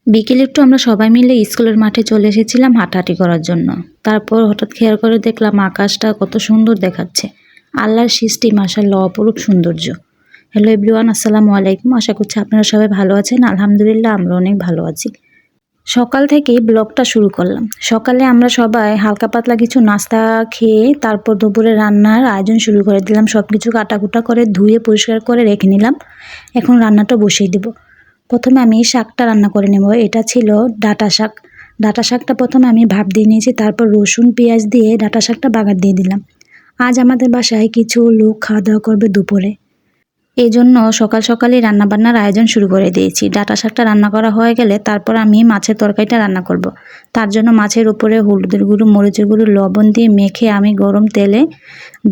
বিকেলে একটু আমরা সবাই মিলে স্কুলের মাঠে চলে এসেছিলাম হাঁটাহাঁটি করার জন্য। তারপর হঠাৎ খেয়াল করে দেখলাম আকাশটা কত সুন্দর দেখাচ্ছে। আল্লাহর সৃষ্টি মাশাআল্লাহ অপরূপ সৌন্দর্য। হ্যালো এভরিওয়ান, আসসালামু আলাইকুম। আশা করছি আপনারা সবাই ভালো আছেন। আলহামদুলিল্লাহ আমরা অনেক ভালো আছি। সকাল থেকেই ব্লগটা শুরু করলাম। সকালে আমরা সবাই হালকা পাতলা কিছু নাস্তা খেয়ে তারপর দুপুরে রান্নার আয়োজন শুরু করে দিলাম। সব কিছু কাটাকুটা করে ধুয়ে পরিষ্কার করে রেখে নিলাম। এখন রান্নাটা বসিয়ে দেব। প্রথমে আমি শাকটা রান্না করে নেব। এটা ছিল ডাঁটা শাক। ডাঁটা শাকটা প্রথমে আমি ভাপ দিয়ে নিয়েছি, তারপর রসুন পেঁয়াজ দিয়ে ডাঁটা শাকটা বাগার দিয়ে দিলাম। আজ আমাদের বাসায় কিছু লোক খাওয়া দাওয়া করবে দুপুরে, এই জন্য সকাল সকালই রান্নাবান্নার আয়োজন শুরু করে দিয়েছি। ডাঁটা শাকটা রান্না করা হয়ে গেলে তারপর আমি মাছের তরকারিটা রান্না করব। তার জন্য মাছের উপরে হলুদের গুঁড়ো মরিচের গুঁড়ো লবণ দিয়ে মেখে আমি গরম তেলে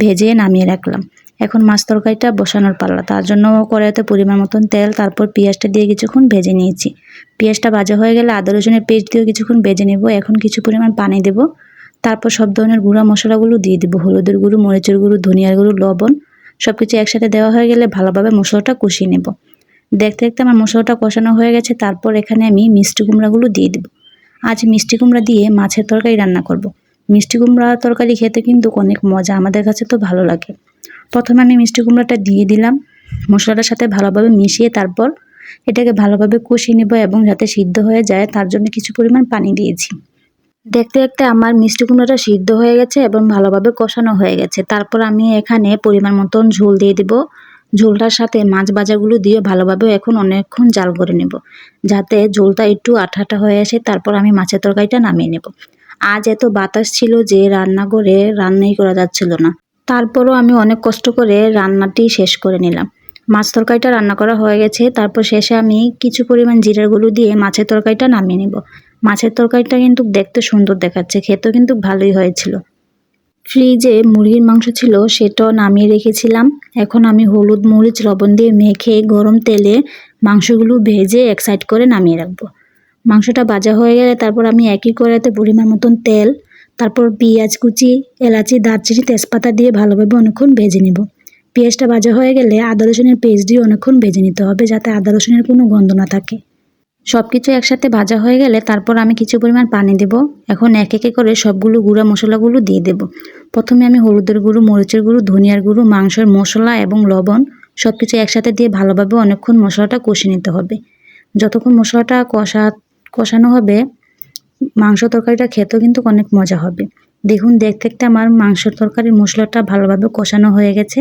ভেজে নামিয়ে রাখলাম। এখন মাছ তরকারিটা বসানোর পালা। তার জন্য কড়াইতে পরিমাণ মতন তেল, তারপর পেঁয়াজটা দিয়ে কিছুক্ষণ ভেজে নিয়েছি। পেঁয়াজটা ভাজা হয়ে গেলে আদা রসুনের পেস্ট দিয়েও কিছুক্ষণ ভেজে নেব। এখন কিছু পরিমাণ পানি দেব, তারপর সব ধরনের গুঁড়া মশলাগুলো দিয়ে দেবো। হলুদের গুঁড়ো মরিচের গুঁড়ো ধনিয়ার গুঁড়ো লবণ সব কিছু একসাথে দেওয়া হয়ে গেলে ভালোভাবে মশলাটা কষিয়ে নেব। দেখতে দেখতে আমার মশলাটা কষানো হয়ে গেছে। তারপর এখানে আমি মিষ্টি কুমড়াগুলো দিয়ে দেব। আজ মিষ্টি কুমড়া দিয়ে মাছের তরকারি রান্না করব। মিষ্টি কুমড়া তরকারি খেতে কিন্তু অনেক মজা, আমাদের কাছে তো ভালো লাগে। প্রথমে আমি মিষ্টি কুমড়াটা দিয়ে দিলাম, মশলাটার সাথে ভালোভাবে মিশিয়ে তারপর এটাকে ভালোভাবে কষিয়ে নেব এবং যাতে সিদ্ধ হয়ে যায় তার জন্য কিছু পরিমাণ পানি দিয়েছি। দেখতে দেখতে আমার মিষ্টি কুমড়াটা সিদ্ধ হয়ে গেছে এবং ভালোভাবে কষানো হয়ে গেছে। তারপর আমি এখানে পরিমাণ মতন ঝোল দিয়ে দেব। ঝোলটার সাথে মাছ ভাজাগুলো দিয়ে ভালোভাবে এখন অনেকক্ষণ জাল করে নেব, যাতে ঝোলটা একটু আঠা আঠা হয়ে আসে। তারপর আমি মাছের তরকারিটা নামিয়ে নেব। আজ এত বাতাস ছিল যে রান্নাঘরে রান্নাই করা যাচ্ছিল না। তারপরও আমি অনেক কষ্ট করে রান্নাটি শেষ করে নিলাম। মাছ তরকারিটা রান্না করা হয়ে গেছে। তারপর শেষে আমি কিছু পরিমাণ জিরার গুঁড়ো দিয়ে মাছের তরকারিটা নামিয়ে নেব। মাছের তরকারিটা কিন্তু দেখতে সুন্দর দেখাচ্ছে, খেতেও কিন্তু ভালোই হয়েছিল। ফ্রিজে মুরগির মাংস ছিল, সেটাও নামিয়ে রেখেছিলাম। এখন আমি হলুদ মরিচ লবণ দিয়ে মেখে গরম তেলে মাংসগুলো ভেজে এক সাইড করে নামিয়ে রাখবো। মাংসটা ভাজা হয়ে গেলে তারপর আমি একই কড়াইতে পরিমাণ মতন তেল, তারপর পেঁয়াজ কুচি, এলাচি, দারচিনি, তেজপাতা দিয়ে ভালোভাবে অনেকক্ষণ ভেজে নেব। পেঁয়াজটা ভাজা হয়ে গেলে আদা রসুনের পেস্ট দিয়ে অনেকক্ষণ ভেজে নিতে হবে, যাতে আদা রসুনের কোনো গন্ধ না থাকে। সব কিছু একসাথে ভাজা হয়ে গেলে তারপর আমি কিছু পরিমাণ পানি দেব। এখন এক একে করে সবগুলো গুঁড়া মশলাগুলো দিয়ে দেব। প্রথমে আমি হলুদের গুঁড়ো মরিচের গুঁড়ো ধনিয়ার গুঁড়ো মাংসের মশলা এবং লবণ সব কিছু একসাথে দিয়ে ভালোভাবে অনেকক্ষণ মশলাটা কষিয়ে নিতে হবে। যতক্ষণ মশলাটা কষানো হবে মাংস তরকারিটা খেতেও কিন্তু অনেক মজা হবে। দেখুন দেখতে দেখতে আমার মাংস তরকারির মশলাটা ভালোভাবে কষানো হয়ে গেছে।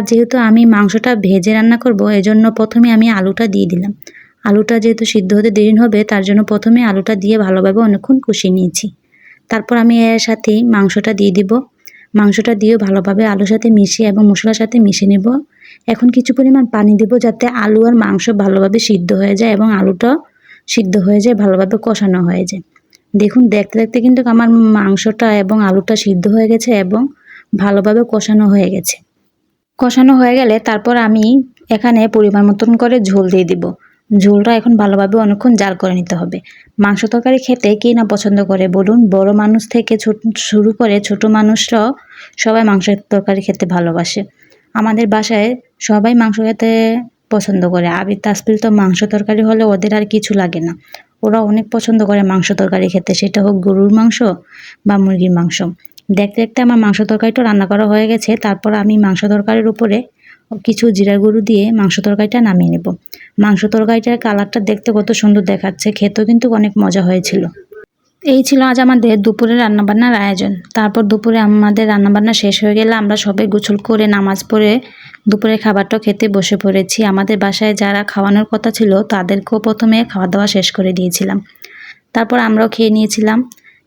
যেহেতু আমি মাংসটা ভেজে রান্না করব, এজন্য প্রথমে আমি আলুটা দিয়ে দিলাম। আলুটা যেহেতু সিদ্ধ হতে দেরি হবে তার জন্য প্রথমে আলুটা দিয়ে ভালোভাবে অনেকক্ষণ কষিয়ে নিয়েছি। তারপর আমি এর সাথেই মাংসটা দিয়ে দিব। মাংসটা দিয়েও ভালোভাবে আলুর সাথে মিশিয়ে এবং মশলার সাথে মিশিয়ে নেব। এখন কিছু পরিমাণ পানি দেব, যাতে আলু আর মাংস ভালোভাবে সিদ্ধ হয়ে যায় এবং আলুটা সিদ্ধ হয়ে যায়, ভালোভাবে কষানো হয়ে যায়। দেখুন দেখতে দেখতে কিন্তু আমার মাংসটা এবং আলুটা সিদ্ধ হয়ে গেছে এবং ভালোভাবে কষানো হয়ে গেছে। কষানো হয়ে গেলে তারপর আমি এখানে পরিমাণ মতন করে ঝোল দিয়ে দিব। ঝোলটা এখন ভালোভাবে অনেকক্ষণ জাল করে নিতে হবে। মাংস তরকারি খেতে কে না পছন্দ করে বলুন? বড় মানুষ থেকে শুরু করে ছোট মানুষরাও সবাই মাংসের তরকারি খেতে ভালোবাসে। আমাদের বাসায় সবাই মাংস খেতে পছন্দ করে। আবির তাসপিল তো মাংস তরকারি হলে ওদের আর কিছু লাগে না। ওরা অনেক পছন্দ করে মাংস তরকারি খেতে, সেটা হোক গরুর মাংস বা মুরগির মাংস। দেখতে দেখতে আমার মাংস তরকারিটা রান্না করা হয়ে গেছে। তারপর আমি মাংস তরকারির উপরে কিছু জিরার গুঁড়ো দিয়ে মাংস তরকারিটা নামিয়ে নেব। মাংস তরকারিটার কালারটা দেখতে কত সুন্দর দেখাচ্ছে, খেতেও কিন্তু অনেক মজা হয়েছিল। এই ছিল আজ আমাদের দুপুরে রান্নাবান্নার আয়োজন। তারপর দুপুরে আমাদের রান্নাবান্না শেষ হয়ে গেলে আমরা সবাই গোসল করে নামাজ পড়ে দুপুরের খাবারটা খেতে বসে পড়েছি। আমাদের বাসায় যারা খাওয়ানোর কথা ছিল তাদেরকেও প্রথমে খাওয়া দাওয়া শেষ করে দিয়েছিলাম। তারপর আমরাও খেয়ে নিয়েছিলাম।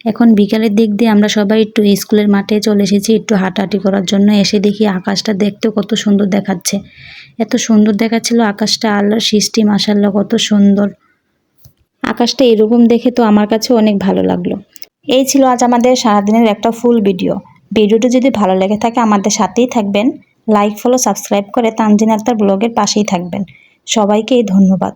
এখন বিকালের দিক দিয়ে আমরা সবাই একটু স্কুলের মাঠে চলে এসেছি একটু হাঁটাহাঁটি করার জন্য। এসে দেখি আকাশটা দেখতেও কত সুন্দর দেখাচ্ছে। এত সুন্দর দেখাচ্ছিল আকাশটা, আল্লাহর সৃষ্টি মাশাআল্লাহ কত সুন্দর। আকাশটা এরকম দেখে তো আমার কাছে অনেক ভালো লাগলো। এই ছিল আজ আমাদের সারাদিনের একটা ফুল ভিডিও। ভিডিওটি যদি ভালো লেগে থাকে আমাদের সাথেই থাকবেন, লাইক ফলো সাবস্ক্রাইব করে তানজিন আক্তার ব্লগের পাশেই থাকবেন। সবাইকে ধন্যবাদ।